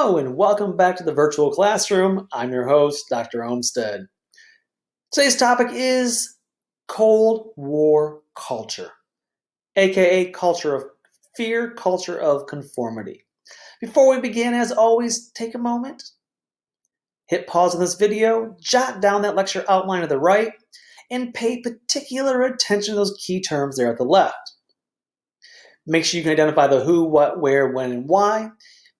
Hello and welcome back to the virtual classroom. I'm your host, Dr. Olmsted. Today's topic is Cold War culture, aka culture of fear, culture of conformity. Before we begin, as always, take a moment, hit pause on this video, jot down that lecture outline to the right, and pay particular attention to those key terms there at the left. Make sure you can identify the who, what, where, when, and why.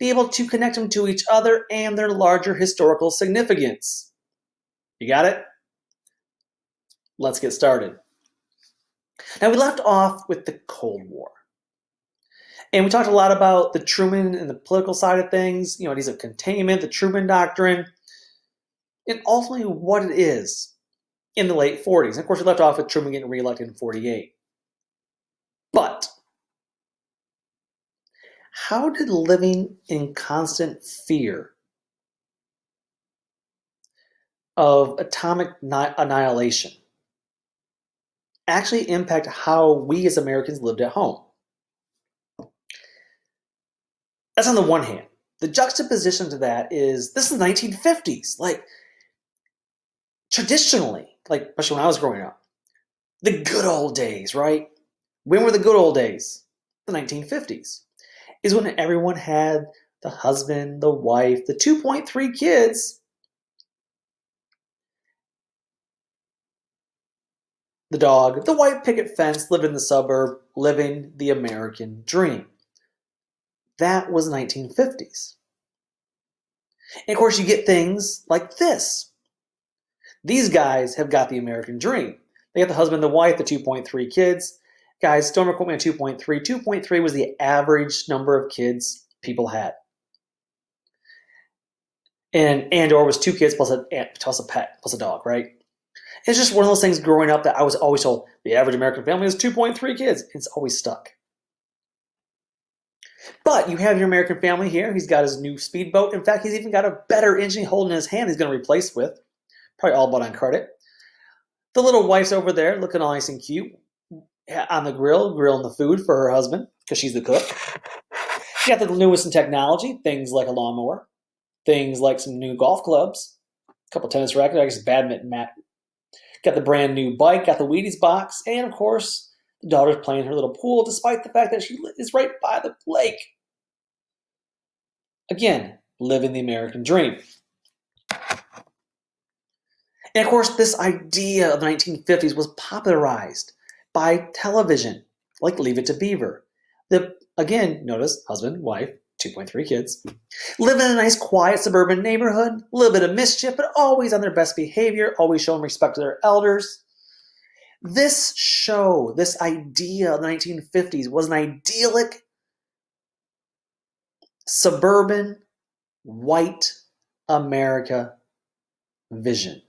Be able to connect them to each other and their larger historical significance. You got it? Let's get started. Now, we left off with the Cold War. And we talked a lot about the Truman and the political side of things, ideas of containment, the Truman Doctrine, and ultimately what it is in the late 40s. And of course, we left off with Truman getting reelected in 48. But how did living in constant fear of atomic annihilation actually impact how we as Americans lived at home? That's on the one hand. The juxtaposition to that is, this is the 1950s. Traditionally, especially when I was growing up, the good old days, right? When were the good old days? The 1950s. Is when everyone had the husband, the wife, the 2.3 kids, the dog, the white picket fence, lived in the suburb, living the American dream. That was the 1950s. And of course, you get things like this. These guys have got the American dream. They got the husband, the wife, the 2.3 kids. Guys, don't quote me on 2.3. 2.3 was the average number of kids people had. And/or was 2 kids plus a pet, plus a dog, right? It's just one of those things growing up that I was always told, the average American family has 2.3 kids. It's always stuck. But you have your American family here. He's got his new speedboat. In fact, he's even got a better engine holding in his hand he's going to replace with. Probably all but on credit. The little wife's over there looking all nice and cute on the grill, grilling the food for her husband because she's the cook. You got the newest in technology, things like a lawnmower, things like some new golf clubs, a couple tennis rackets, I guess badminton mat. Got the brand new bike, got the Wheaties box, and of course, the daughter's playing her little pool despite the fact that she is right by the lake. Again, living the American dream. And of course, this idea of the 1950s was popularized by television, like Leave It to Beaver. Again, notice husband, wife, 2.3 kids, live in a nice, quiet suburban neighborhood, a little bit of mischief, but always on their best behavior, always showing respect to their elders. This show, this idea of the 1950s was an idyllic, suburban, white America vision.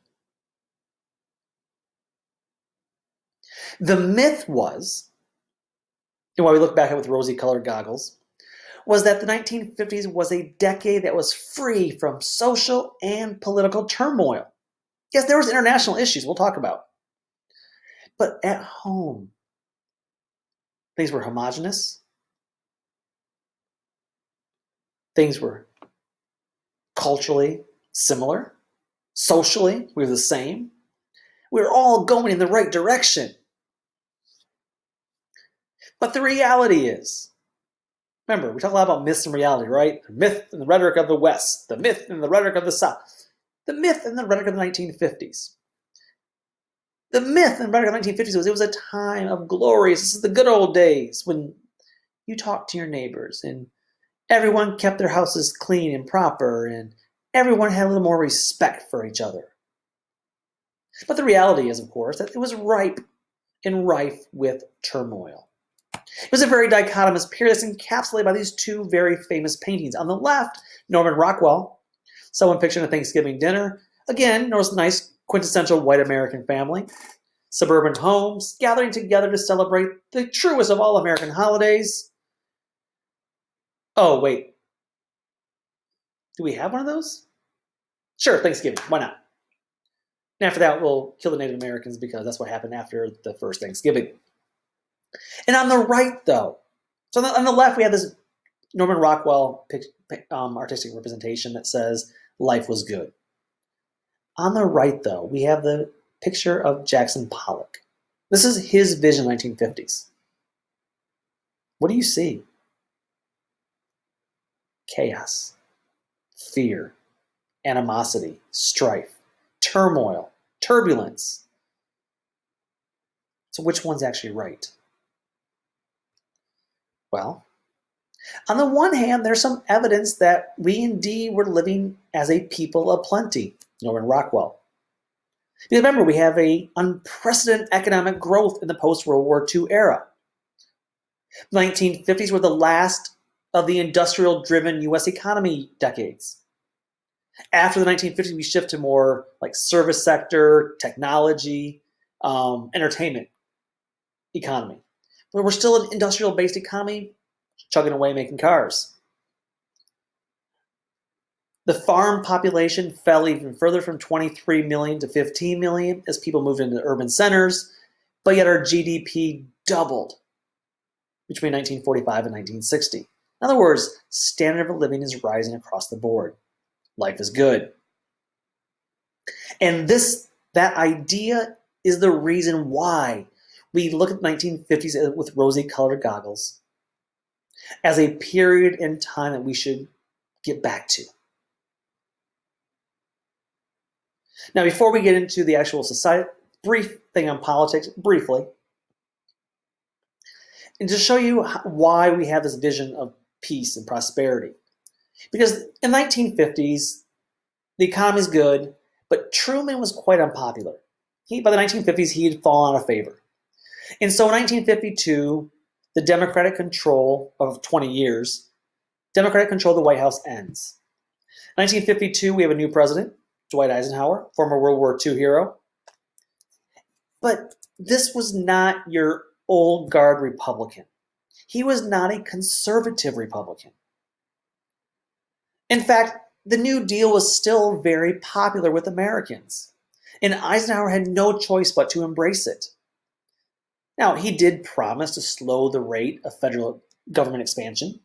The myth was, and why we look back at it with rosy-colored goggles, was that the 1950s was a decade that was free from social and political turmoil. Yes, there was international issues we'll talk about. But at home, things were homogenous. Things were culturally similar. Socially, we were the same. We were all going in the right direction. But the reality is, remember, we talk a lot about myths and reality, right? The myth and the rhetoric of the West, the myth and the rhetoric of the South, the myth and the rhetoric of the 1950s. The myth and rhetoric of the 1950s was it was a time of glories. This is the good old days when you talked to your neighbors and everyone kept their houses clean and proper and everyone had a little more respect for each other. But the reality is, of course, that it was ripe and rife with turmoil. It was a very dichotomous period that's encapsulated by these two very famous paintings. On the left, Norman Rockwell, someone picturing a Thanksgiving dinner. Again, notice the nice quintessential white American family. Suburban homes, gathering together to celebrate the truest of all American holidays. Oh, wait. Do we have one of those? Sure, Thanksgiving. Why not? And after that, we'll kill the Native Americans because that's what happened after the first Thanksgiving. And on the right, though, so on the left, we have this Norman Rockwell artistic representation that says life was good. On the right, though, we have the picture of Jackson Pollock. This is his vision in the 1950s. What do you see? Chaos, fear, animosity, strife, turmoil, turbulence. So which one's actually right? Well, on the one hand, there's some evidence that we indeed were living as a people of plenty, Norman Rockwell. Because remember, we have an unprecedented economic growth in the post-World War II era. The 1950s were the last of the industrial-driven U.S. economy decades. After the 1950s, we shift to more like service sector, technology, entertainment economy. But we're still an industrial-based economy, chugging away making cars. The farm population fell even further from 23 million to 15 million as people moved into urban centers, but yet our GDP doubled between 1945 and 1960. In other words, standard of living is rising across the board. Life is good. And that idea is the reason why we look at the 1950s with rosy-colored goggles as a period in time that we should get back to. Now, before we get into the actual society, brief thing on politics, briefly, and to show you why we have this vision of peace and prosperity. Because in the 1950s, the economy is good, but Truman was quite unpopular. By the 1950s, he had fallen out of favor. And so in 1952, the Democratic control of 20 years, Democratic control of the White House ends. 1952, we have a new president, Dwight Eisenhower, former World War II hero. But this was not your old guard Republican. He was not a conservative Republican. In fact, the New Deal was still very popular with Americans, and Eisenhower had no choice but to embrace it. Now, he did promise to slow the rate of federal government expansion,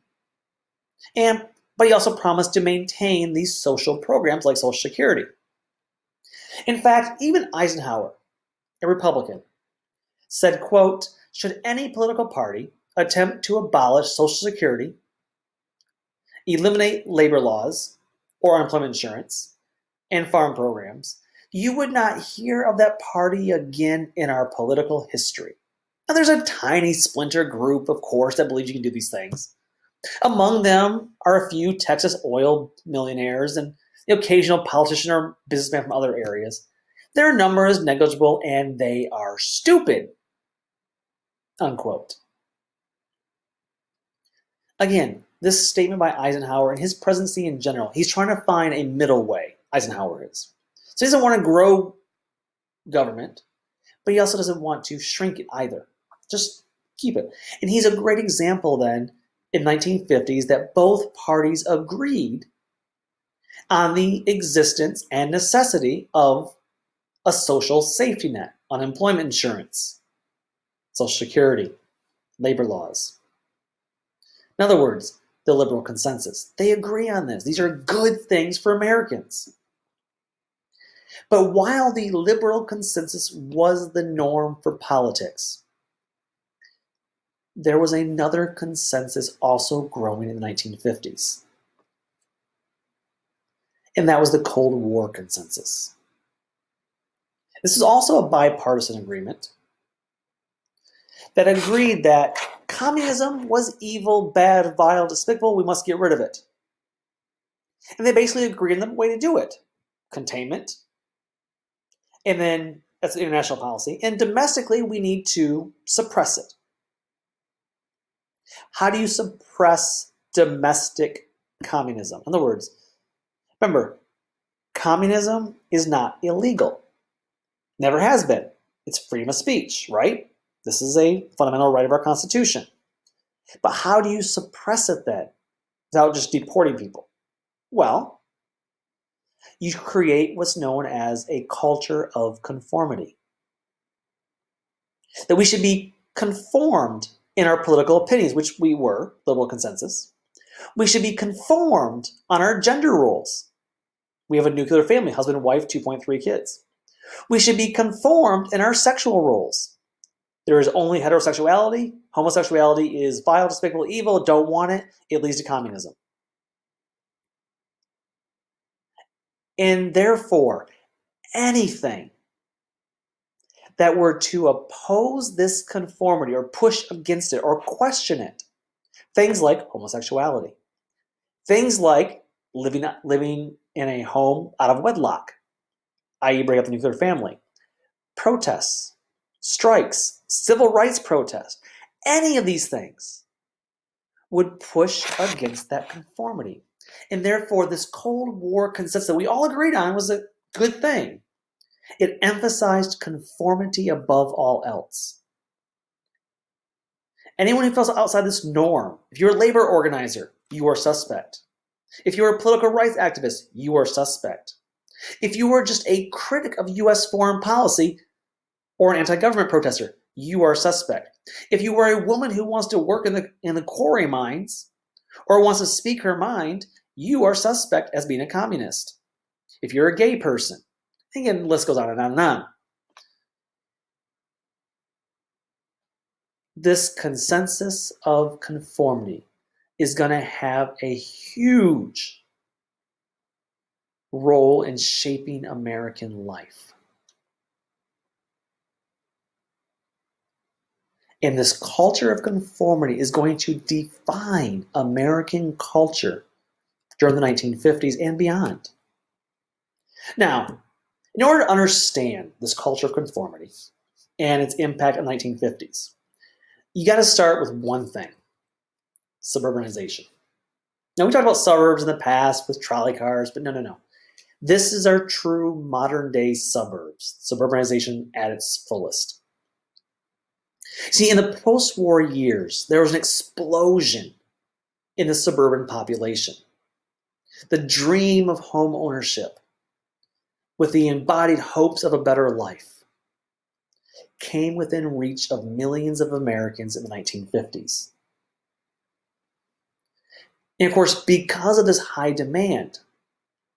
but he also promised to maintain these social programs like Social Security. In fact, even Eisenhower, a Republican, said, quote, "Should any political party attempt to abolish Social Security, eliminate labor laws or unemployment insurance, and farm programs, you would not hear of that party again in our political history." Now, there's a tiny splinter group, of course, that believes you can do these things. Among them are a few Texas oil millionaires and the occasional politician or businessman from other areas. Their number is negligible and they are stupid, unquote. Again, this statement by Eisenhower and his presidency in general, he's trying to find a middle way, Eisenhower is. So he doesn't want to grow government, but he also doesn't want to shrink it either. Just keep it. And he's a great example then in 1950s that both parties agreed on the existence and necessity of a social safety net, unemployment insurance, Social Security, labor laws. In other words, the liberal consensus. They agree on this. These are good things for Americans. But while the liberal consensus was the norm for politics, there was another consensus also growing in the 1950s. And that was the Cold War consensus. This is also a bipartisan agreement that agreed that communism was evil, bad, vile, despicable. We must get rid of it. And they basically agreed on the way to do it. Containment. And then that's the international policy. And domestically, we need to suppress it. How do you suppress domestic communism? In other words, remember, communism is not illegal. Never has been. It's freedom of speech, right? This is a fundamental right of our Constitution. But how do you suppress it then without just deporting people? Well, you create what's known as a culture of conformity. That we should be conformed in our political opinions, which we were, liberal consensus, We should be conformed on our gender roles. We have a nuclear family, husband and wife, 2.3 kids. We should be conformed in our sexual roles. There is only heterosexuality. Homosexuality is vile, despicable, evil, don't want it. It leads to communism. And therefore, anything that were to oppose this conformity or push against it or question it, things like homosexuality, things like living in a home out of wedlock, i.e. break up the nuclear family, protests, strikes, civil rights protests, any of these things would push against that conformity. And therefore, this Cold War consensus that we all agreed on was a good thing. It emphasized conformity above all else. Anyone who falls outside this norm, if you're a labor organizer, you are suspect. If you're a political rights activist, you are suspect. If you are just a critic of U.S. foreign policy or an anti-government protester, you are suspect. If you are a woman who wants to work in the quarry mines or wants to speak her mind, you are suspect as being a communist. If you're a gay person, again, the list goes on and on and on. This consensus of conformity is going to have a huge role in shaping American life. And this culture of conformity is going to define American culture during the 1950s and beyond. Now, in order to understand this culture of conformity and its impact on the 1950s, you got to start with one thing: suburbanization. Now, we talked about suburbs in the past with trolley cars, but no. This is our true modern day suburbs, suburbanization at its fullest. See, in the post-war years, there was an explosion in the suburban population. The dream of home ownership, with the embodied hopes of a better life, came within reach of millions of Americans in the 1950s. And of course, because of this high demand,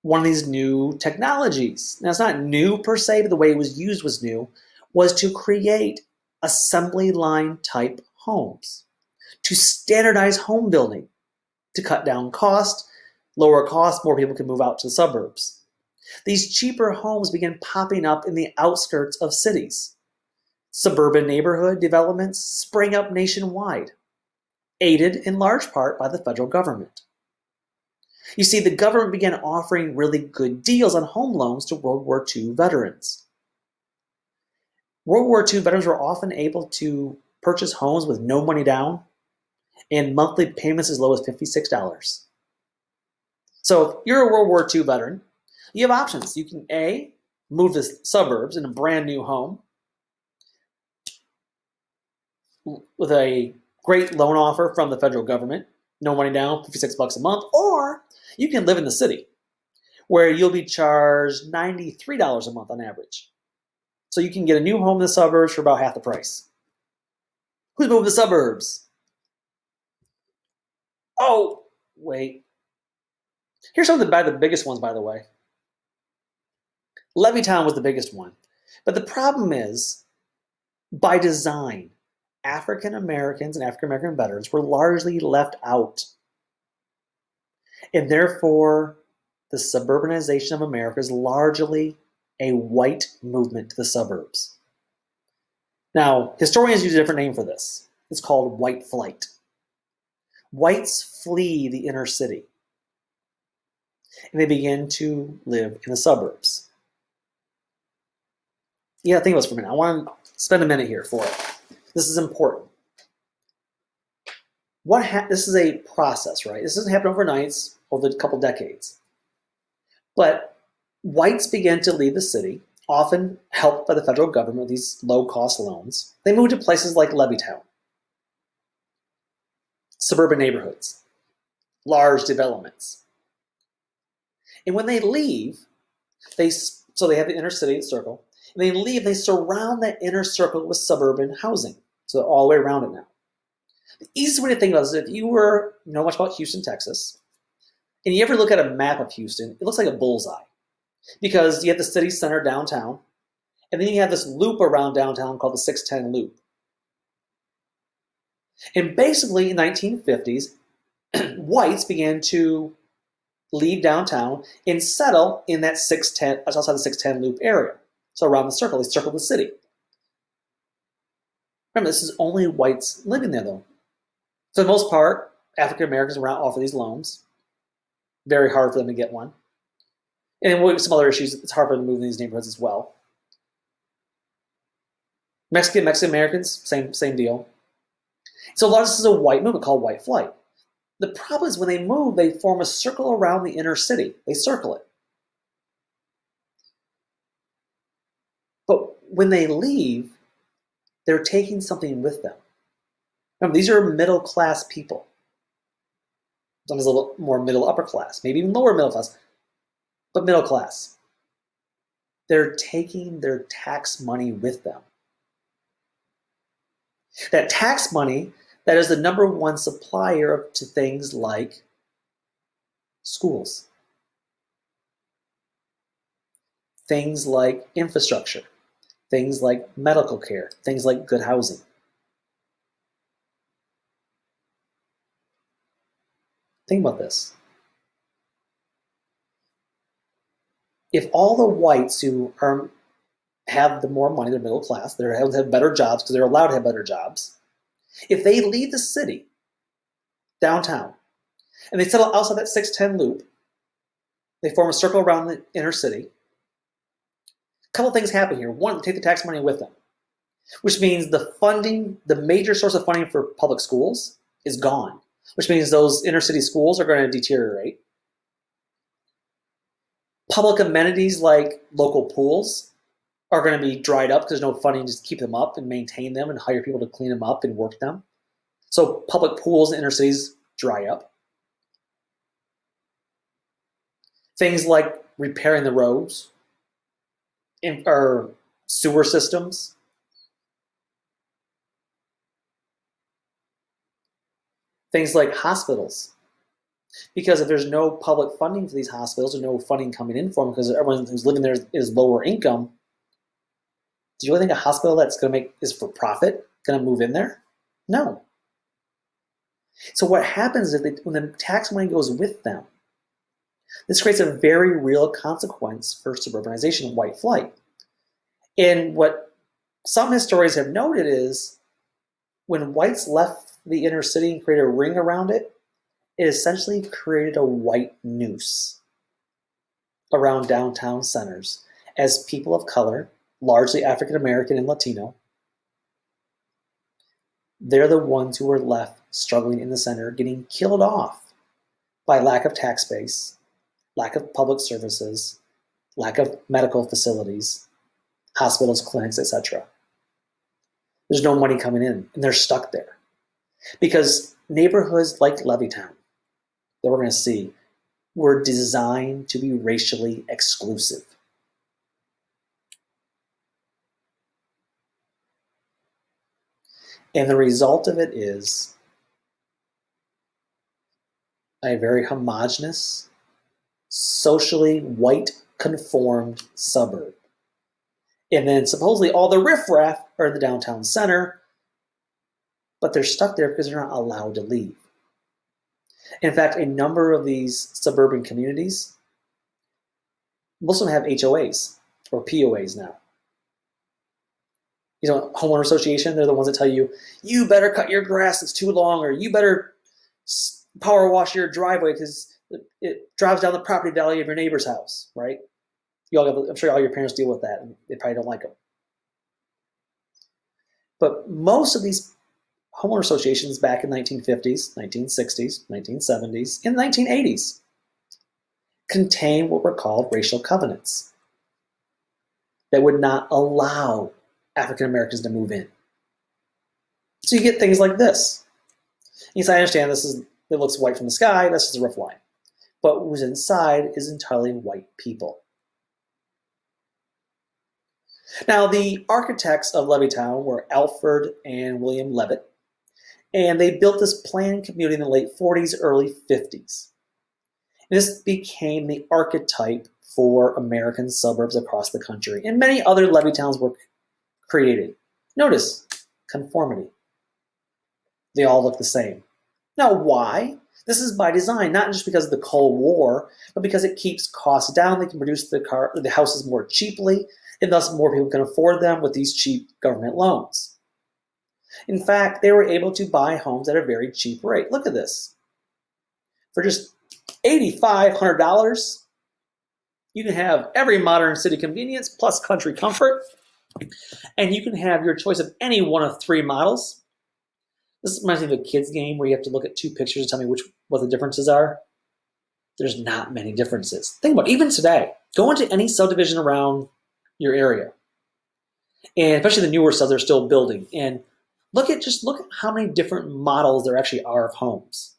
one of these new technologies, now it's not new per se, but the way it was used was new, was to create assembly line type homes, to standardize home building, to cut down cost, lower cost, more people can move out to the suburbs. These cheaper homes began popping up in the outskirts of cities. Suburban neighborhood developments sprang up nationwide, aided in large part by the federal government. You see, the government began offering really good deals on home loans to World War II veterans. World War II veterans were often able to purchase homes with no money down and monthly payments as low as $56. So if you're a World War II veteran, you have options. You can A, move to the suburbs in a brand new home with a great loan offer from the federal government, no money down, $56 a month, or you can live in the city where you'll be charged $93 a month on average. So you can get a new home in the suburbs for about half the price. Who's moving to the suburbs? Oh, wait. Here's some of the biggest ones, by the way. Levittown was the biggest one. But the problem is, by design, African Americans and African American veterans were largely left out. And therefore, the suburbanization of America is largely a white movement to the suburbs. Now, historians use a different name for this. It's called white flight. Whites flee the inner city, and they begin to live in the suburbs. Yeah, think about this for a minute. I want to spend a minute here for it. This is important. This is a process, right? This doesn't happen overnight, it's over a couple decades. But whites began to leave the city, often helped by the federal government with these low-cost loans. They moved to places like Levittown, suburban neighborhoods, large developments. And when they leave, so they have the inner city circle, and they surround that inner circle with suburban housing. So they're all the way around it now. The easiest way to think about this is if you know much about Houston, Texas, and you ever look at a map of Houston, it looks like a bullseye because you have the city center downtown, and then you have this loop around downtown called the 610 Loop. And basically in the 1950s, whites began to leave downtown and settle in that 610, outside the 610 Loop area. So around the circle, they circled the city. Remember, this is only whites living there, though. For the most part, African Americans were not offered these loans. Very hard for them to get one. And with some other issues, it's hard for them to move in these neighborhoods as well. Mexican Americans, same deal. So a lot of this is a white movement called white flight. The problem is when they move, they form a circle around the inner city. They circle it. But when they leave, they're taking something with them. Remember, these are middle-class people. Sometimes a little more middle upper class, maybe even lower middle class, but middle class. They're taking their tax money with them. That tax money, that is the number one supplier to things like schools, things like infrastructure, things like medical care, things like good housing. Think about this. If all the whites who have the more money, they're middle class, they have better jobs because they're allowed to have better jobs, if they leave the city, downtown, and they settle outside that 610 loop, they form a circle around the inner city, a couple things happen here. One, they take the tax money with them, which means the funding, the major source of funding for public schools is gone, which means those inner city schools are going to deteriorate. Public amenities like local pools are going to be dried up because there's no funding to keep them up and maintain them and hire people to clean them up and work them. So public pools in inner cities dry up. Things like repairing the roads or sewer systems. Things like hospitals. Because if there's no public funding for these hospitals, or no funding coming in for them because everyone who's living there is lower income, do you really think a hospital that's going to is for profit going to move in there? No. So what happens is when the tax money goes with them, this creates a very real consequence for suburbanization and white flight. And what some historians have noted is when whites left the inner city and created a ring around it, it essentially created a white noose around downtown centers as people of color, largely African American and Latino, they're the ones who are left struggling in the center, getting killed off by lack of tax base, lack of public services, lack of medical facilities, hospitals, clinics, etc. There's no money coming in, and they're stuck there. Because neighborhoods like Levittown, that we're going to see, were designed to be racially exclusive. And the result of it is a very homogeneous, socially white conformed suburb. And then supposedly all the riffraff are in the downtown center, but they're stuck there because they're not allowed to leave. In fact, a number of these suburban communities, most of them have HOAs or POAs now. You know, homeowner association, they're the ones that tell you, you better cut your grass, it's too long, or you better power wash your driveway because it drives down the property value of your neighbor's house, right? I'm sure all your parents deal with that, and they probably don't like them. But most of these homeowner associations back in the 1950s, 1960s, 1970s, and 1980s contain what were called racial covenants that would not allow African Americans to move in. So you get things like this. You say, I understand it looks white from the sky, that's just a rough line. But what was inside is entirely white people. Now, the architects of Levittown were Alfred and William Levitt, And they built this planned community in the late 40s, early 50s. And this became the archetype for American suburbs across the country. And many other levee towns were created. Notice, conformity. They all look the same. Now, why? This is by design, not just because of the Cold War, but because it keeps costs down. They can produce the houses more cheaply, and thus more people can afford them with these cheap government loans. In fact, they were able to buy homes at a very cheap rate. Look at this. For just $8,500, you can have every modern city convenience plus country comfort, and you can have your choice of any one of 3 models. This reminds me of a kid's game where you have to look at 2 pictures and tell me what the differences are. There's not many differences. Think about it, even today. Go into any subdivision around your area, and especially the newer stuff they're still building, and look at how many different models there actually are of homes.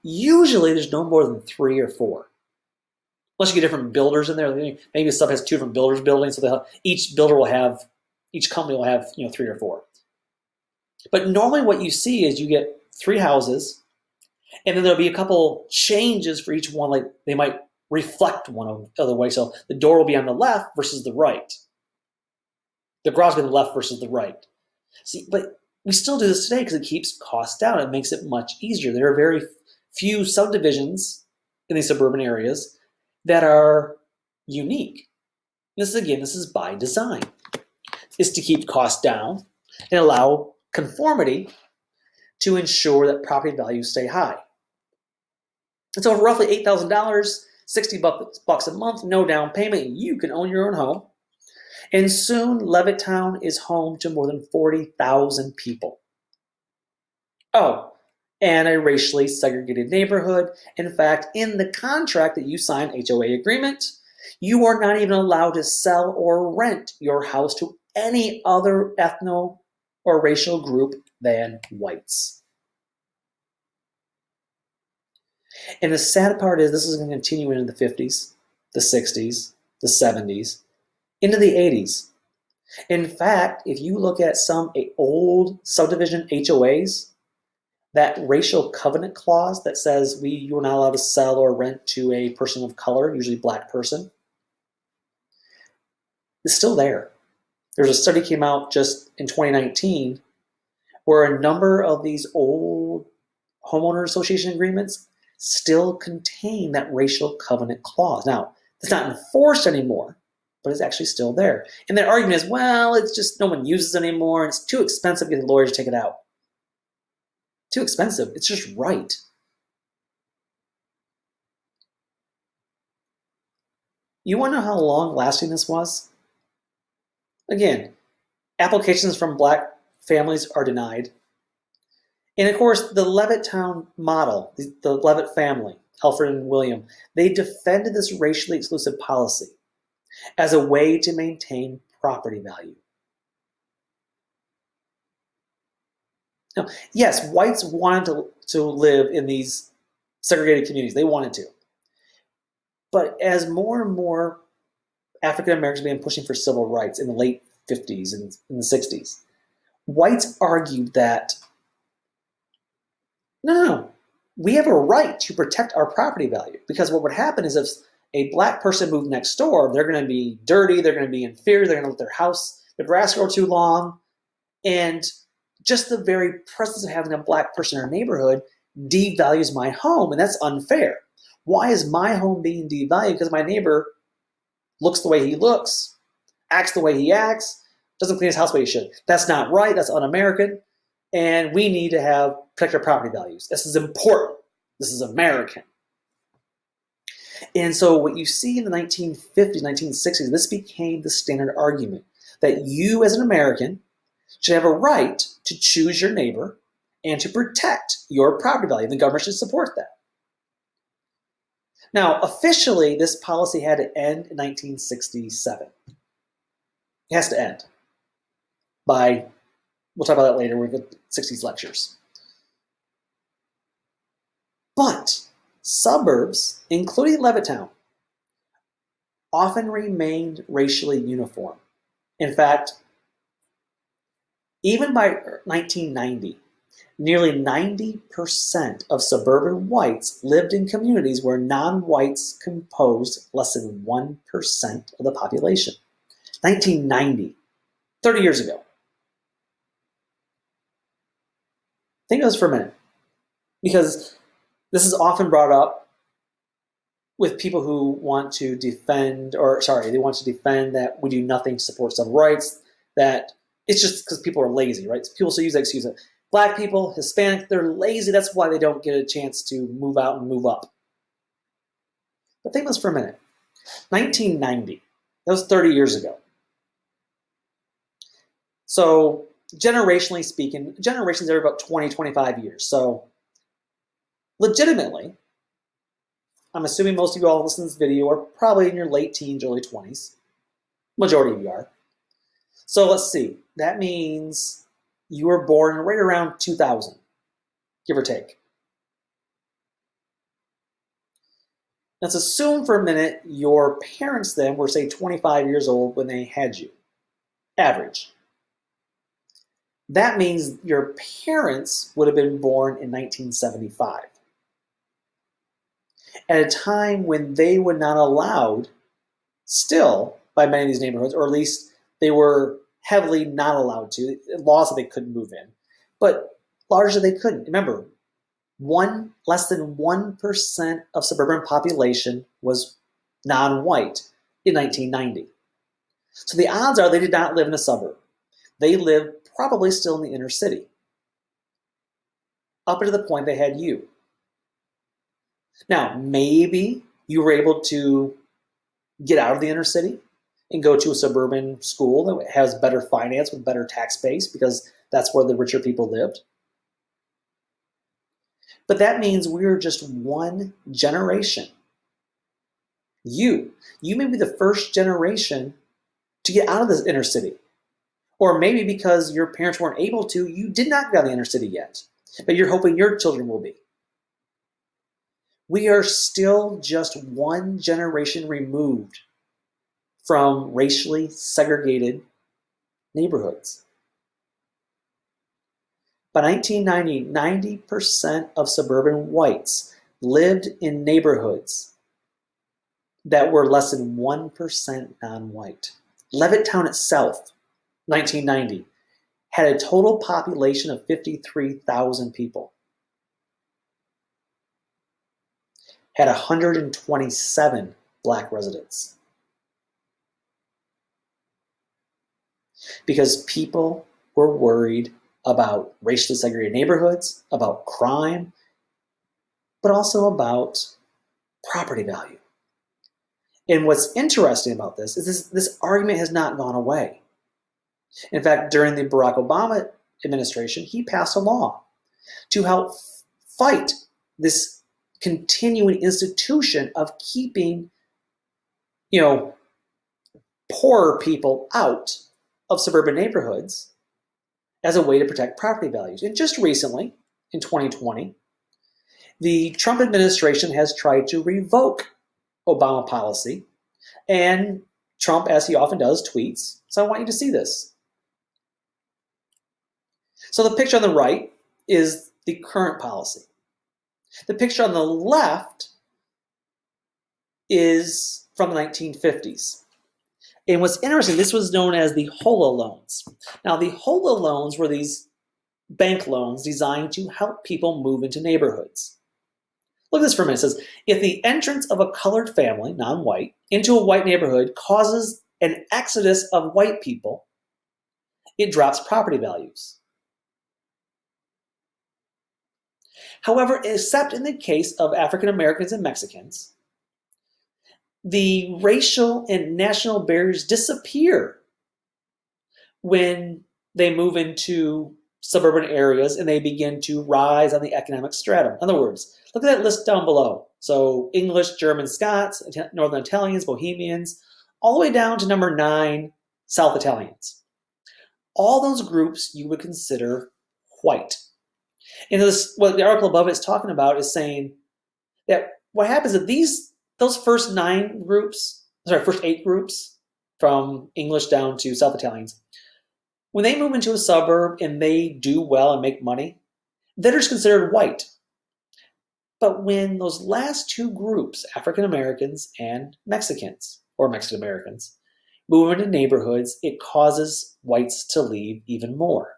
Usually there's no more than 3 or 4. Unless you get different builders in there. Maybe stuff has 2 different builders building, so each company will have 3 or 4. But normally what you see is you get 3 houses, and then there'll be a couple changes for each one, like they might reflect one other way. So the door will be on the left versus the right. The garage will be on the left versus the right. See, but we still do this today because it keeps costs down. It makes it much easier. There are very few subdivisions in these suburban areas that are unique. This is by design. It's to keep costs down and allow conformity to ensure that property values stay high. And so for roughly $8,000, $60 a month, no down payment, you can own your own home. And soon, Levittown is home to more than 40,000 people. Oh, and a racially segregated neighborhood. In fact, in the contract that you sign, HOA agreement, you are not even allowed to sell or rent your house to any other ethno or racial group than whites. And the sad part is this is going to continue into the 50s, the 60s, the 70s, into the 80s. In fact, if you look at some old subdivision HOAs, that racial covenant clause that says you are not allowed to sell or rent to a person of color, usually black person, is still there. There's a study came out just in 2019 where a number of these old homeowner association agreements still contain that racial covenant clause. Now, it's not enforced anymore, but it's actually still there. And their argument is, well, it's just no one uses it anymore, and it's too expensive to get the lawyers to take it out. Too expensive. It's just right. You want to know how long-lasting this was? Again, applications from black families are denied. And of course, the Levittown model, the Levitt family, Alfred and William, they defended this racially exclusive policy as a way to maintain property value. Now, yes, whites wanted to live in these segregated communities. They wanted to. But as more and more African Americans began pushing for civil rights in the late 50s and in the 60s, whites argued that, no, we have a right to protect our property value. Because what would happen is if a black person moved next door, they're going to be dirty, they're going to be inferior, they're going to let their grass grow too long. And just the very presence of having a black person in our neighborhood devalues my home, and that's unfair. Why is my home being devalued? Because my neighbor looks the way he looks, acts the way he acts, doesn't clean his house the way he should. That's not right, that's un-American, and we need to protect our property values. This is important. This is American. And so what you see in the 1950s, 1960s, this became the standard argument that you as an American should have a right to choose your neighbor and to protect your property value. The government should support that. Now, officially, this policy had to end in 1967. It has to end we'll talk about that later, we've got 60s lectures. But suburbs, including Levittown, often remained racially uniform. In fact, even by 1990, Nearly 90% of suburban whites lived in communities where non-whites composed less than 1% of the population. 1990, 30 years ago. Think of this for a minute, because this is often brought up with people who want to defend, they want to defend that we do nothing to support civil rights, that it's just because people are lazy, right? People still use that excuse of Black people, Hispanic, they're lazy, that's why they don't get a chance to move out and move up. But think of this for a minute. 1990, that was 30 years ago. So generationally speaking, generations are about 20, 25 years. So legitimately, I'm assuming most of you all listening to this video are probably in your late teens, early 20s. Majority of you are. So let's see. That means you were born right around 2000, give or take. Let's assume for a minute your parents then were, say, 25 years old when they had you. Average. That means your parents would have been born in 1975. At a time when they were not allowed, still, by many of these neighborhoods, or at least they were heavily not allowed to, laws that they couldn't move in, but largely they couldn't. Remember, less than 1% of suburban population was non-white in 1990. So the odds are they did not live in a suburb. They lived probably still in the inner city, up to the point they had you. Now, maybe you were able to get out of the inner city and go to a suburban school that has better finance with better tax base, because that's where the richer people lived. But that means we're just one generation. You may be the first generation to get out of the inner city. Or maybe because your parents weren't able to, you did not get out of the inner city yet, but you're hoping your children will be. We are still just one generation removed from racially segregated neighborhoods. By 1990, 90% of suburban whites lived in neighborhoods that were less than 1% non-white. Levittown itself, 1990, had a total population of 53,000 people. Had 127 Black residents. Because people were worried about racially segregated neighborhoods, about crime, but also about property value. And what's interesting about this is this argument has not gone away. In fact, during the Barack Obama administration, he passed a law to help fight this continuing institution of keeping, poorer people out of suburban neighborhoods as a way to protect property values. And just recently, in 2020, the Trump administration has tried to revoke Obama policy, and Trump, as he often does, tweets. So I want you to see this. So the picture on the right is the current policy. The picture on the left is from the 1950s. And what's interesting, this was known as the HOLA loans. Now, the HOLA loans were these bank loans designed to help people move into neighborhoods. Look at this for a minute. It says, if the entrance of a colored family, non-white, into a white neighborhood causes an exodus of white people, it drops property values. However, except in the case of African Americans and Mexicans, the racial and national barriers disappear when they move into suburban areas and they begin to rise on the economic stratum. In other words, look at that list down below. So English, German, Scots, Northern Italians, Bohemians, all the way down to number 9, South Italians. All those groups you would consider white. And what the article above it is talking about is saying that what happens is those first 8 groups, from English down to South Italians, when they move into a suburb and they do well and make money, that are considered white. But when those last two groups, African Americans and Mexicans, or Mexican Americans, move into neighborhoods, it causes whites to leave even more.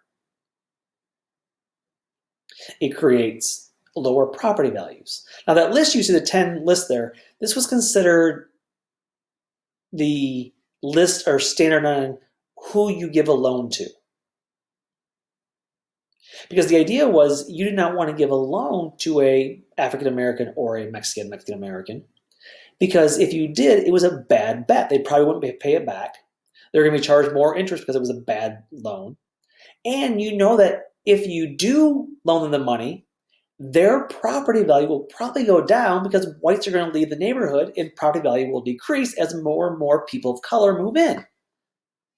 It creates lower property values. Now that list, you see the 10 list there, this was considered the list or standard on who you give a loan to. Because the idea was you did not want to give a loan to a African American or a Mexican American, because if you did, it was a bad bet. They probably wouldn't pay it back. They're going to be charged more interest because it was a bad loan. And you know that if you do loan them the money, their property value will probably go down because whites are going to leave the neighborhood and property value will decrease as more and more people of color move in.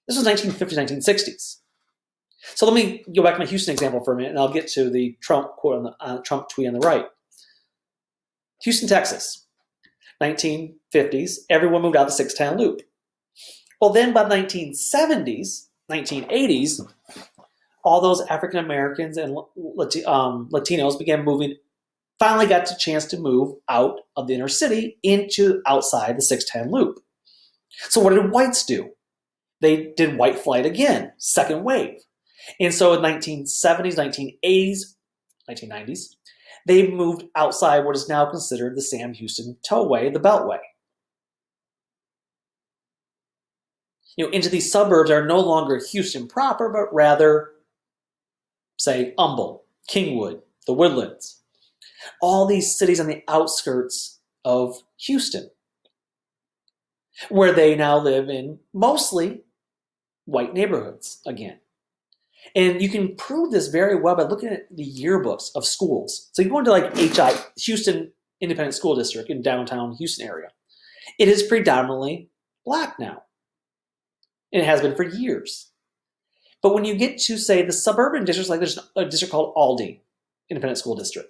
This was 1950s, 1960s. So let me go back to my Houston example for a minute, and I'll get to the Trump quote on the Trump tweet on the right. Houston, Texas, 1950s, everyone moved out the 610 loop. Well, then by the 1970s, 1980s, all those African Americans and Latinos began moving, finally got a chance to move out of the inner city into outside the 610 loop. So what did whites do? They did white flight again, second wave. And so in 1970s, 1980s, 1990s, they moved outside what is now considered the Sam Houston Tollway, the Beltway. Into these suburbs are no longer Houston proper, but rather, say, Humble, Kingwood, the Woodlands. All these cities on the outskirts of Houston, where they now live in mostly white neighborhoods again. And you can prove this very well by looking at the yearbooks of schools. So you go into like HI, Houston Independent School District in downtown Houston area. It is predominantly black now. And it has been for years. But when you get to, say, the suburban districts, like there's a district called Aldine Independent School District.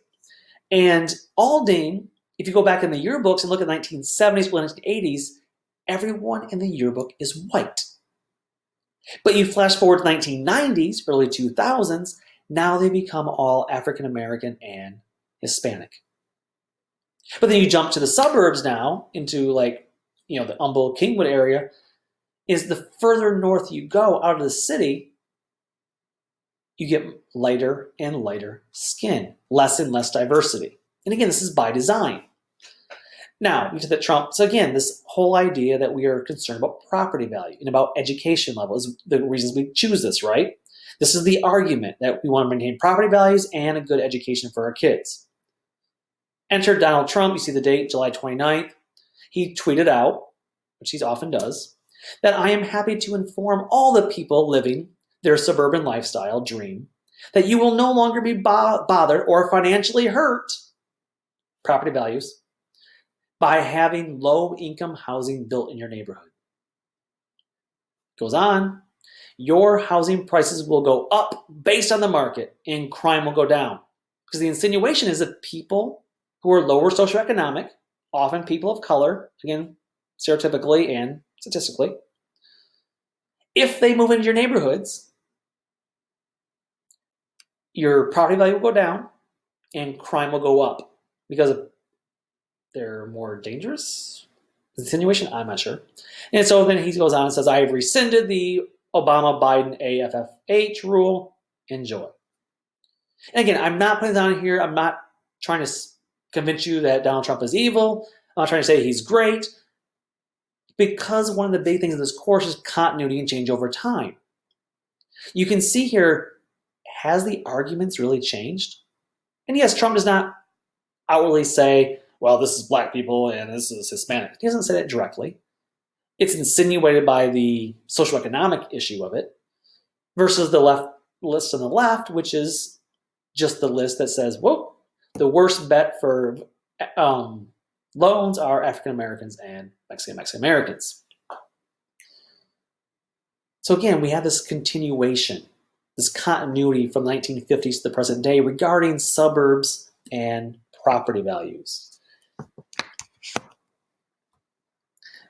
And Aldine, if you go back in the yearbooks and look at the 1970s, 1980s, everyone in the yearbook is white. But you flash forward to 1990s, early 2000s, now they become all African American and Hispanic. But then you jump to the suburbs now, into like, the Humble, Kingwood area, is the further north you go out of the city, you get lighter and lighter skin, less and less diversity. And again, this is by design. Now, to the Trump, so again, this whole idea that we are concerned about property value and about education level is the reasons we choose this, right? This is the argument that we want to maintain property values and a good education for our kids. Enter Donald Trump, you see the date, July 29th. He tweeted out, which he often does, that I am happy to inform all the people living their suburban lifestyle dream that you will no longer be bothered or financially hurt, property values, by having low-income housing built in your neighborhood. Goes on, your housing prices will go up based on the market and crime will go down. Because the insinuation is that people who are lower socioeconomic, often people of color, again, stereotypically and statistically, if they move into your neighborhoods, your property value will go down and crime will go up because of they're more dangerous? Insinuation? I'm not sure. And so then he goes on and says, I have rescinded the Obama-Biden AFFH rule. Enjoy. And again, I'm not putting it on here. I'm not trying to convince you that Donald Trump is evil. I'm not trying to say he's great. Because one of the big things in this course is continuity and change over time. You can see here, has the arguments really changed? And yes, Trump does not outwardly say, well, this is black people and this is Hispanic. He doesn't say that directly. It's insinuated by the socioeconomic issue of it versus the left list on the left, which is just the list that says, whoa, the worst bet for loans are African Americans and Mexican Americans. So again, we have this continuation, this continuity from the 1950s to the present day regarding suburbs and property values.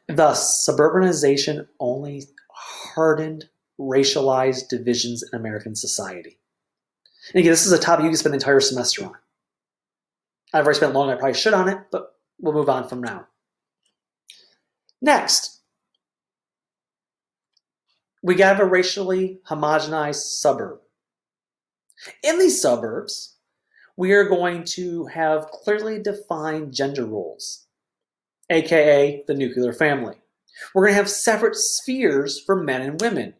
Thus, suburbanization only hardened racialized divisions in American society. And again, this is a topic you can spend the entire semester on. I've already spent longer than I probably should on it, but we'll move on from now. Next, we have a racially homogenized suburb. In these suburbs, we are going to have clearly defined gender roles, aka the nuclear family. We're going to have separate spheres for men and women.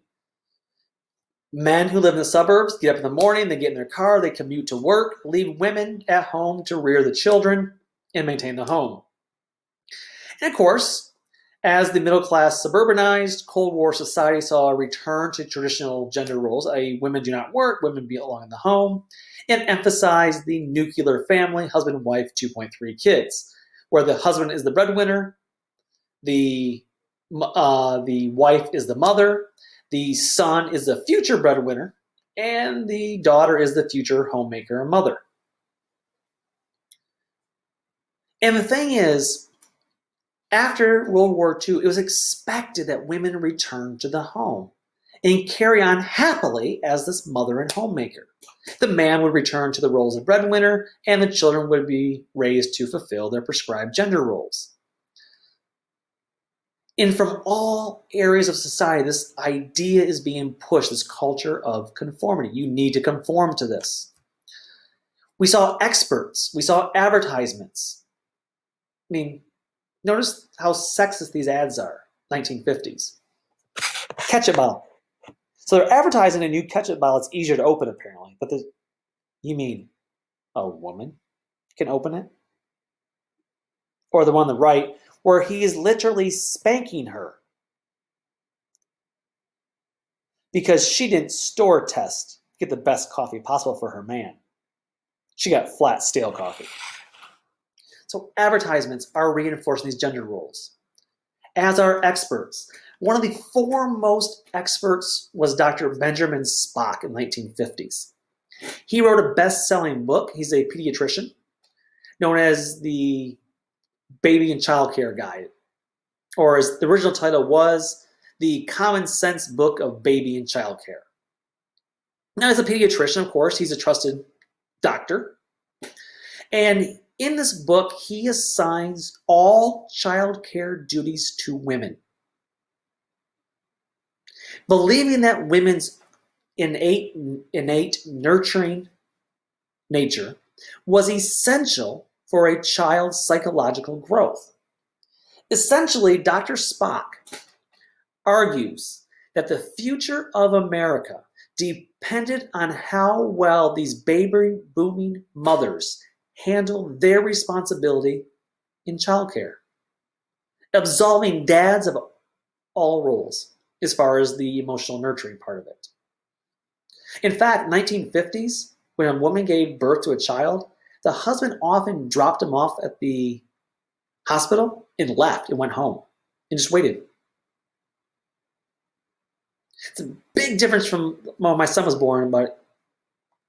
Men who live in the suburbs get up in the morning, they get in their car, they commute to work, leave women at home to rear the children and maintain the home. And of course, as the middle class suburbanized, Cold War society saw a return to traditional gender roles, i.e. women do not work, women belong in the home, and emphasized the nuclear family, husband, wife, 2.3 kids, where the husband is the breadwinner, the wife is the mother, the son is the future breadwinner, and the daughter is the future homemaker and mother. And the thing is, after World War II, it was expected that women return to the home and carry on happily as this mother and homemaker. The man would return to the roles of breadwinner, and the children would be raised to fulfill their prescribed gender roles. And from all areas of society, this idea is being pushed, this culture of conformity. You need to conform to this. We saw experts. We saw advertisements. I mean, notice how sexist these ads are, 1950s. Ketchup bottle. So they're advertising a new ketchup bottle. It's easier to open, apparently. But you mean a woman can open it? Or the one on the right, where he is literally spanking her because she didn't store test to get the best coffee possible for her man. She got flat, stale coffee. So advertisements are reinforcing these gender roles, as are experts. One of the foremost experts was Dr. Benjamin Spock in the 1950s. He wrote a best-selling book. He's a pediatrician, known as the Baby and Child Care Guide, or as the original title was, the Common Sense Book of Baby and Child Care. Now, as a pediatrician, of course, he's a trusted doctor. And in this book, he assigns all child care duties to women, believing that women's innate nurturing nature was essential for a child's psychological growth. Essentially, Dr. Spock argues that the future of America depended on how well these baby booming mothers handle their responsibility in childcare, absolving dads of all roles as far as the emotional nurturing part of it. In fact, 1950s, when a woman gave birth to a child, the husband often dropped him off at the hospital and left and went home and just waited. It's a big difference from when my son was born about a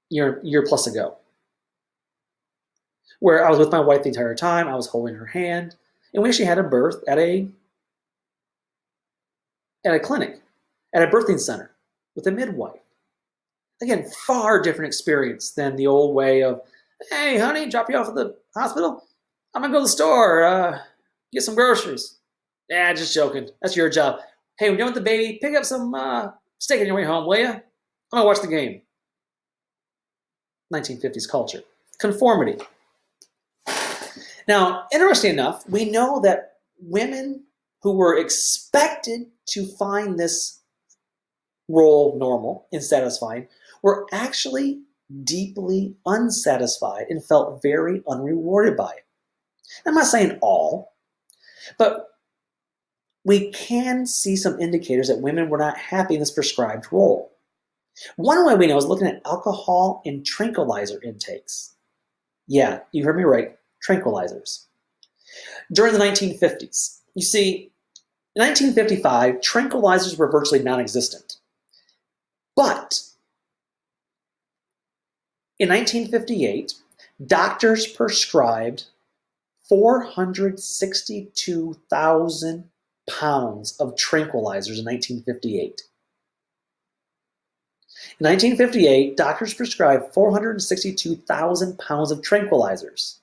year plus ago, where I was with my wife the entire time. I was holding her hand, and we actually had a birth at a clinic, at a birthing center with a midwife. Again, far different experience than the old way of, hey, honey, drop you off at the hospital? I'm going to go to the store, get some groceries. Yeah, just joking. That's your job. Hey, when you're done with the baby, pick up some steak on your way home, will you? I'm going to watch the game. 1950s culture. Conformity. Now, interesting enough, we know that women who were expected to find this role normal and satisfying were actually deeply unsatisfied and felt very unrewarded by it. I'm not saying all, but we can see some indicators that women were not happy in this prescribed role. One way we know is looking at alcohol and tranquilizer intakes. Yeah, you heard me right, tranquilizers. During the 1950s, you see, in 1955, tranquilizers were virtually non-existent. But in 1958, doctors prescribed 462,000 pounds of tranquilizers in 1958. In 1958, doctors prescribed 462,000 pounds of tranquilizers.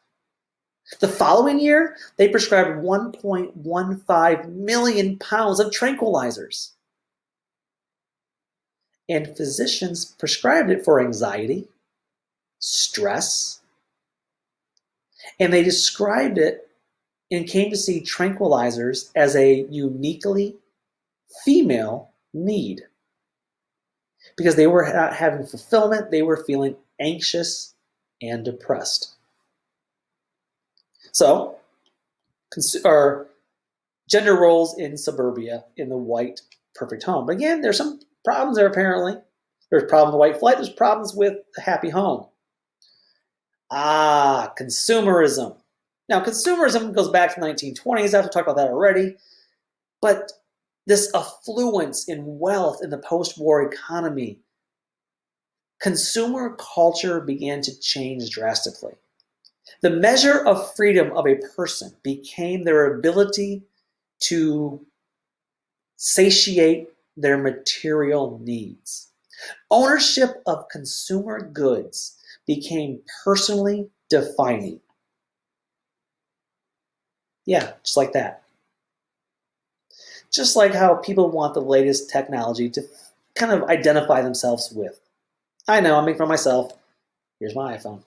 The following year, they prescribed 1.15 million pounds of tranquilizers. And physicians prescribed it for anxiety, stress, and they described it and came to see tranquilizers as a uniquely female need. Because they were not having fulfillment, they were feeling anxious and depressed. So, gender roles in suburbia in the white perfect home. But again, there's some problems there apparently. There's problems with white flight, there's problems with the happy home. Consumerism. Now, consumerism goes back to the 1920s. I've talked about that already. But this affluence in wealth in the post-war economy, consumer culture began to change drastically. The measure of freedom of a person became their ability to satiate their material needs. Ownership of consumer goods became personally defining. Yeah, just like that. Just like how people want the latest technology to kind of identify themselves with. I know, I'm making fun of myself. Here's my iPhone.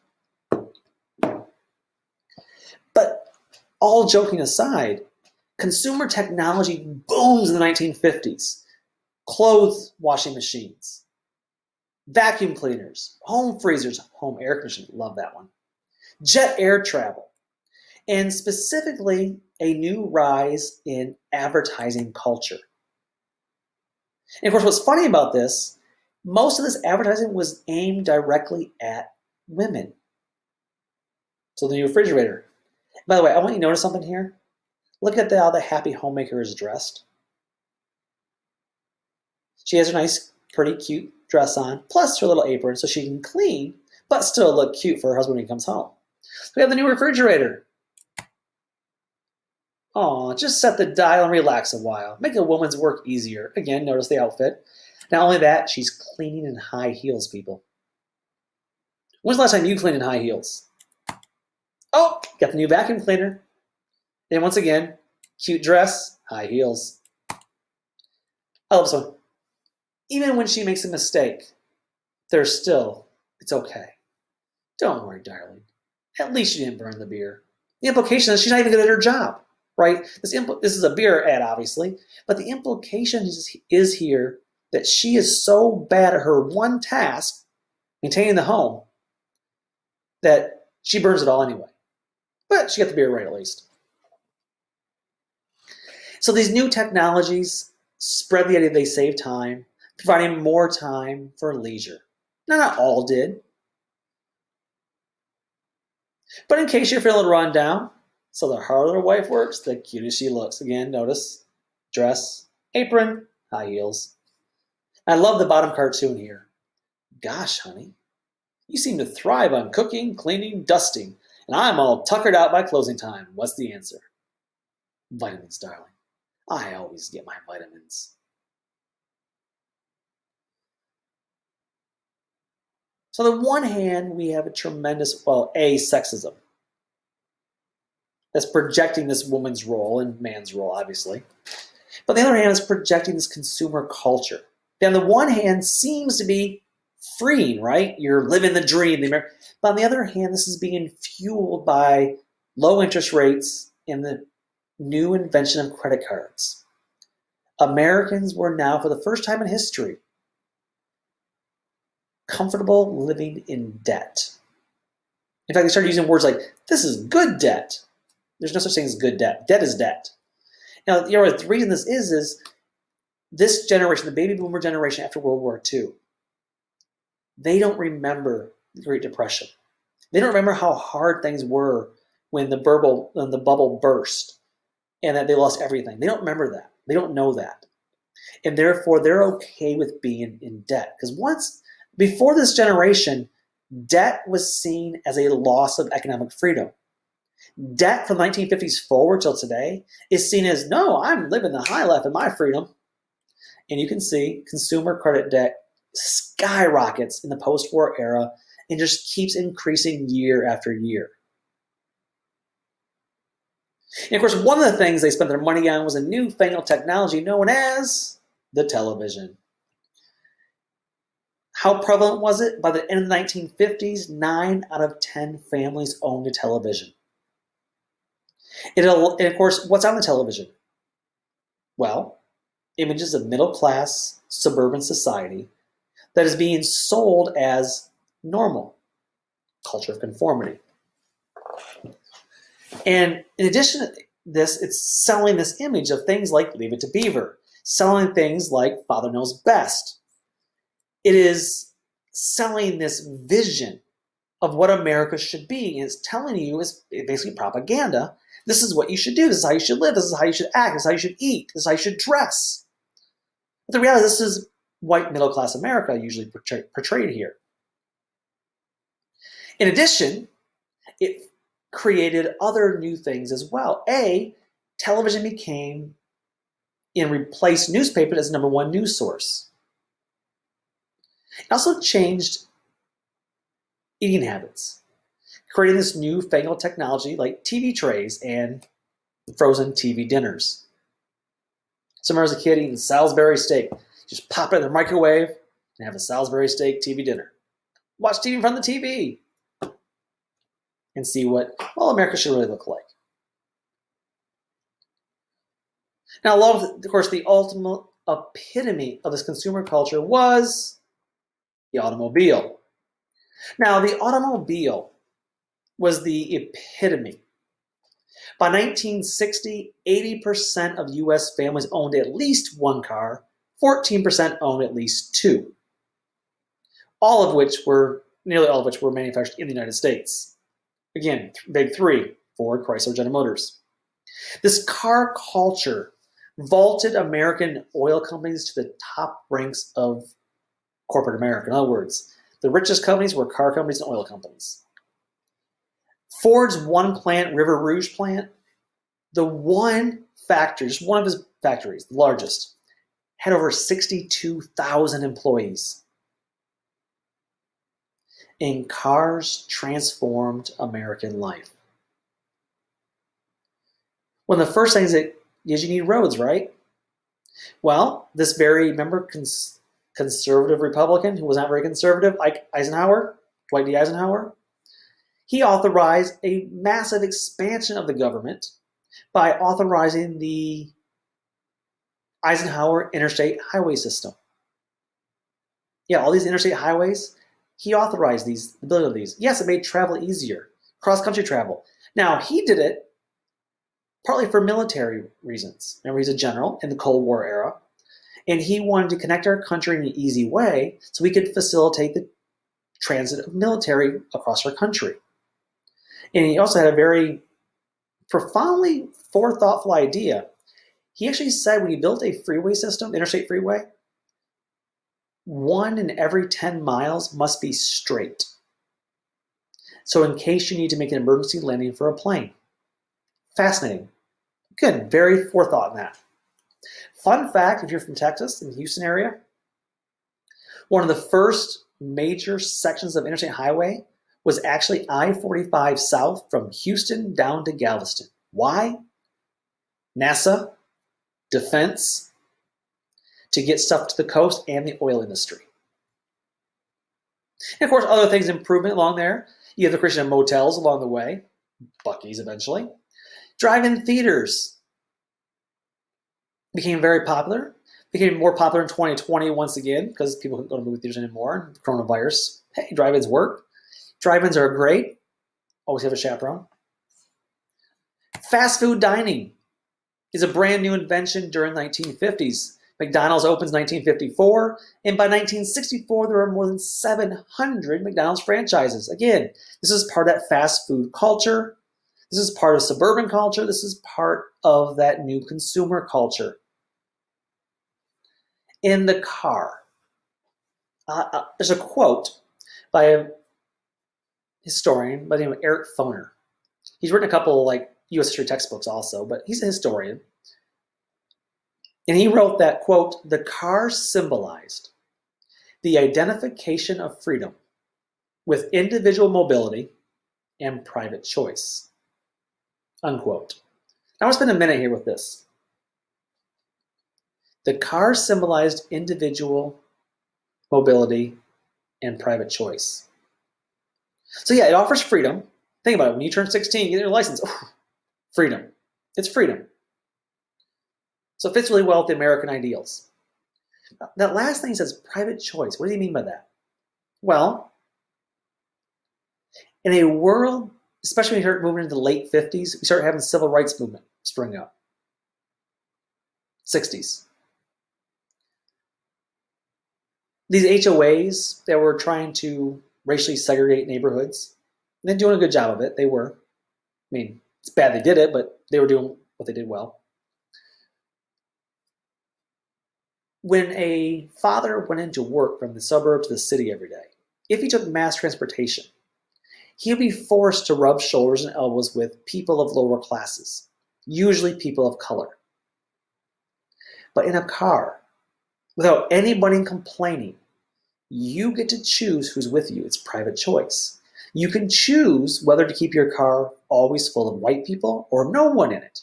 But all joking aside, consumer technology booms in the 1950s. Clothes washing machines, vacuum cleaners, home freezers, home air conditioning, love that one, jet air travel, and specifically a new rise in advertising culture. And of course, what's funny about this, most of this advertising was aimed directly at women. So the new refrigerator. By the way, I want you to notice something here. Look at how the happy homemaker is dressed. She has a nice, pretty cute dress on, plus her little apron so she can clean, but still look cute for her husband when he comes home. So we have the new refrigerator. Oh, just set the dial and relax a while. Make a woman's work easier. Again, notice the outfit. Not only that, she's cleaning in high heels, people. When's the last time you cleaned in high heels? Oh, got the new vacuum cleaner. And once again, cute dress, high heels. I love this one. Even when she makes a mistake, it's okay. Don't worry, darling. At least you didn't burn the beer. The implication is she's not even good at her job, right? This is a beer ad, obviously, but the implication is here that she is so bad at her one task, maintaining the home, that she burns it all anyway. But she got the beer right at least. So these new technologies spread the idea they save time, providing more time for leisure. Now, not all did. But in case you're feeling run down, so the harder a wife works, the cuter she looks. Again, notice dress, apron, high heels. I love the bottom cartoon here. Gosh, honey, you seem to thrive on cooking, cleaning, dusting, and I'm all tuckered out by closing time. What's the answer? Vitamins, darling. I always get my vitamins. So on the one hand, we have a tremendous, sexism. That's projecting this woman's role and man's role, obviously. But on the other hand, it's projecting this consumer culture. On the one hand, seems to be freeing, right? You're living the dream. But on the other hand, this is being fueled by low interest rates and the new invention of credit cards. Americans were now, for the first time in history, comfortable living in debt. In fact, they started using words like, this is good debt. There's no such thing as good debt. Debt is debt. Now, the reason this is this generation, the baby boomer generation after World War II, they don't remember the Great Depression. They don't remember how hard things were when the bubble burst and that they lost everything. They don't remember that. They don't know that. And therefore, they're okay with being in debt. Because before this generation, debt was seen as a loss of economic freedom. Debt from the 1950s forward till today is seen as, no, I'm living the high life of my freedom. And you can see consumer credit debt skyrockets in the post-war era and just keeps increasing year after year. And of course, one of the things they spent their money on was a newfangled technology known as the television. How prevalent was it? By the end of the 1950s, 9 out of 10 families owned a television. And of course, what's on the television? Well, images of middle-class suburban society that is being sold as normal, culture of conformity. And in addition to this, it's selling this image of things like Leave It to Beaver, selling things like Father Knows Best. It is selling this vision of what America should be. And it's telling you, it's basically propaganda. This is what you should do. This is how you should live. This is how you should act. This is how you should eat. This is how you should dress. But the reality is, this is white middle-class America usually portrayed here. In addition, it created other new things as well. Television became and replaced newspaper as number one news source. It also changed eating habits, creating this newfangled technology like TV trays and frozen TV dinners. So I remember as a kid eating Salisbury steak. Just pop it in the microwave and have a Salisbury steak TV dinner. Watch TV in front of the TV and see what, well, America should really look like. Now, of course, the ultimate epitome of this consumer culture was the automobile. Now, the automobile was the epitome. By 1960, 80% of U.S. families owned at least one car, 14% owned at least two, nearly all of which were manufactured in the United States. Again, big three: Ford, Chrysler, General Motors. This car culture vaulted American oil companies to the top ranks of corporate America. In other words, the richest companies were car companies and oil companies. Ford's one plant, River Rouge plant, the one factory, just one of his factories, the largest, had over 62,000 employees. And cars transformed American life. One of the first things that is, you need roads, right? Well, this very, conservative Republican who was not very conservative, Dwight Eisenhower, he authorized a massive expansion of the government by authorizing the Eisenhower interstate highway system. Yeah, all these interstate highways, he authorized the building of these. Yes, it made travel easier, cross-country travel. Now, he did it partly for military reasons. Remember, he's a general in the Cold War era, and he wanted to connect our country in an easy way so we could facilitate the transit of military across our country. And he also had a very profoundly forethoughtful idea. He actually said when he built a freeway system, interstate freeway, 1 in every 10 miles must be straight. So in case you need to make an emergency landing for a plane. Fascinating. Good, very forethought in that. Fun fact, if you're from Texas, in the Houston area, one of the first major sections of interstate highway was actually I-45 south from Houston down to Galveston. Why? NASA, defense, to get stuff to the coast and the oil industry. And of course, other things, improvement along there. You have the Christian motels along the way, Buc-ee's eventually. Drive-in theaters became very popular. Became more popular in 2020 once again because people couldn't go to movie theaters anymore. Coronavirus. Hey, drive-ins work. Drive-ins are great. Always have a chaperone. Fast food dining is a brand new invention during the 1950s. McDonald's opens 1954, and by 1964, there are more than 700 McDonald's franchises. Again, this is part of that fast food culture. This is part of suburban culture. This is part of that new consumer culture. In the car, there's a quote by a historian by the name of Eric Foner. He's written a couple U.S. history textbooks also, but he's a historian. And he wrote that, quote, "The car symbolized the identification of freedom with individual mobility and private choice. Unquote. Now, I want to spend a minute here with this. The car symbolized individual mobility and private choice. So yeah, it offers freedom. Think about it. When you turn 16, you get your license. Freedom. It's freedom. So it fits really well with the American ideals. That last thing says private choice. What do you mean by that? Well, in a world, especially when you start moving into the late 50s, we start having the civil rights movement spring up. 60s. These HOAs that were trying to racially segregate neighborhoods, they're doing a good job of it. They were. I mean, it's bad they did it, but they were doing what they did well. When a father went into work from the suburb to the city every day, if he took mass transportation, he would be forced to rub shoulders and elbows with people of lower classes, usually people of color. But in a car, without anybody complaining, you get to choose who's with you. It's private choice. You can choose whether to keep your car always full of white people or no one in it.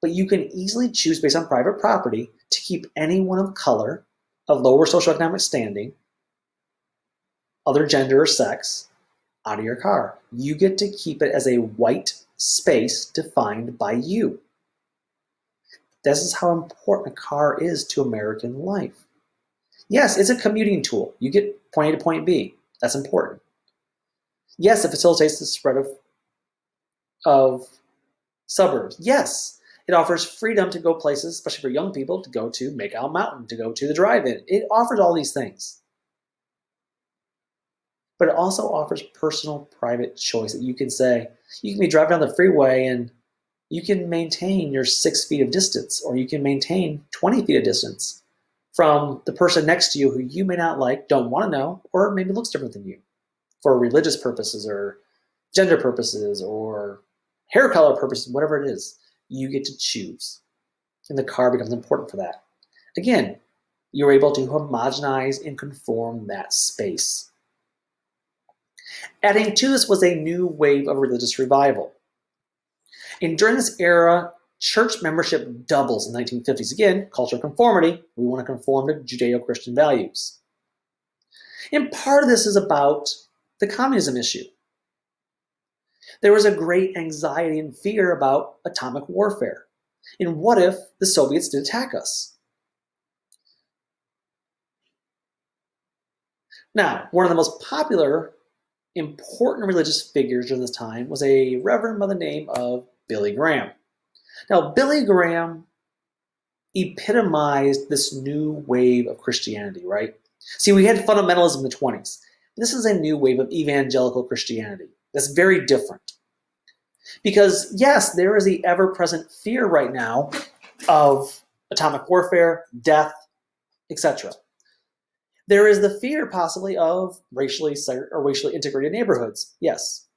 But you can easily choose based on private property to keep anyone of color, of lower socioeconomic standing, other gender or sex, out of your car. You get to keep it as a white space defined by you. This is how important a car is to American life. Yes, it's a commuting tool. You get point A to point B. That's important. Yes, it facilitates the spread of suburbs. Yes, it offers freedom to go places, especially for young people, to go to Makeout Mountain, to go to the drive-in. It offers all these things. But it also offers personal, private choice that you can say, you can be driving down the freeway and you can maintain your 6 feet of distance, or you can maintain 20 feet of distance from the person next to you who you may not like, don't want to know, or maybe looks different than you for religious purposes or gender purposes or hair color purposes, whatever it is. You get to choose. And the car becomes important for that. Again, you're able to homogenize and conform that space. Adding to this was a new wave of religious revival. And during this era, church membership doubles in the 1950s. Again, cultural conformity. We want to conform to Judeo-Christian values. And part of this is about the communism issue. There was a great anxiety and fear about atomic warfare. And what if the Soviets did attack us? Now, one of the most popular, important religious figures during this time was a reverend by the name of Billy Graham. Now, Billy Graham epitomized this new wave of Christianity, right? See, we had fundamentalism in the 20s. This is a new wave of evangelical Christianity that's very different. Because, yes, there is the ever-present fear right now of atomic warfare, death, etc. There is the fear, possibly, of racially integrated neighborhoods. Yes.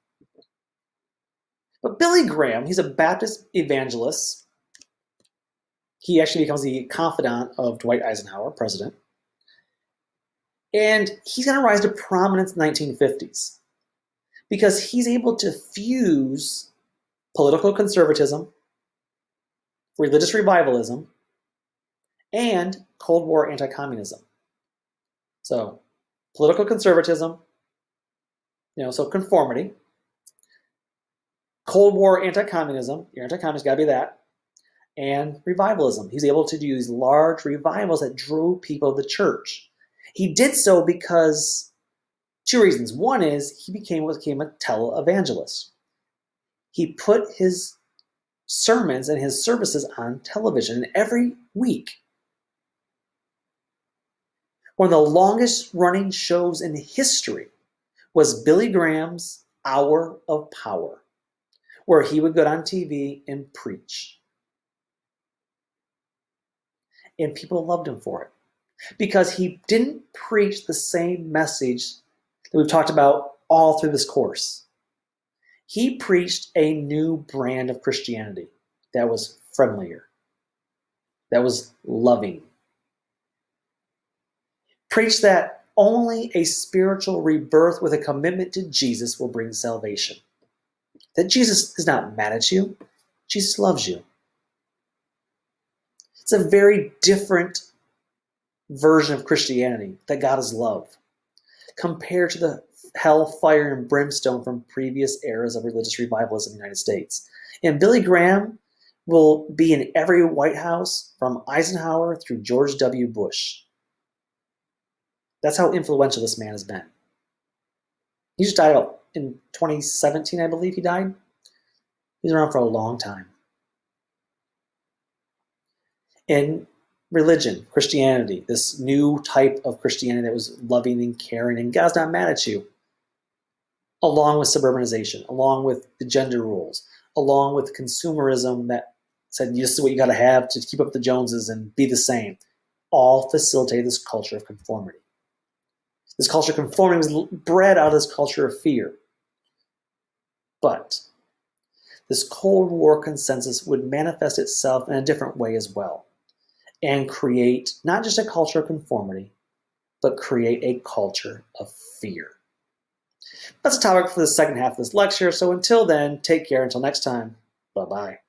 But Billy Graham, he's a Baptist evangelist. He actually becomes the confidant of Dwight Eisenhower, president. And he's going to rise to prominence in the 1950s because he's able to fuse political conservatism, religious revivalism, and Cold War anti-communism. So, political conservatism, so conformity, Cold War anti-communism, your anti-communist got to be that, and revivalism. He's able to do these large revivals that drew people to the church. He did so because two reasons. One is he became a televangelist. He put his sermons and his services on television every week. One of the longest running shows in history was Billy Graham's Hour of Power, where he would go on TV and preach. And people loved him for it because he didn't preach the same message that we've talked about all through this course. He preached a new brand of Christianity that was friendlier, that was loving. Preached that only a spiritual rebirth with a commitment to Jesus will bring salvation. That Jesus is not mad at you. Jesus loves you. It's a very different version of Christianity, that God is love, compared to the hell, fire, and brimstone from previous eras of religious revivalism in the United States. And Billy Graham will be in every White House from Eisenhower through George W. Bush. That's how influential this man has been. He just died in 2017, I believe he died. He's around for a long time. In religion, Christianity, this new type of Christianity that was loving and caring, and God's not mad at you, along with suburbanization, along with the gender rules, along with consumerism that said this is what you got to have to keep up the Joneses and be the same, all facilitate this culture of conformity. This culture of conformity was bred out of this culture of fear. But this Cold War consensus would manifest itself in a different way as well, and create not just a culture of conformity, but create a culture of fear. That's a topic for the second half of this lecture. So until then, take care. Until next time, bye-bye.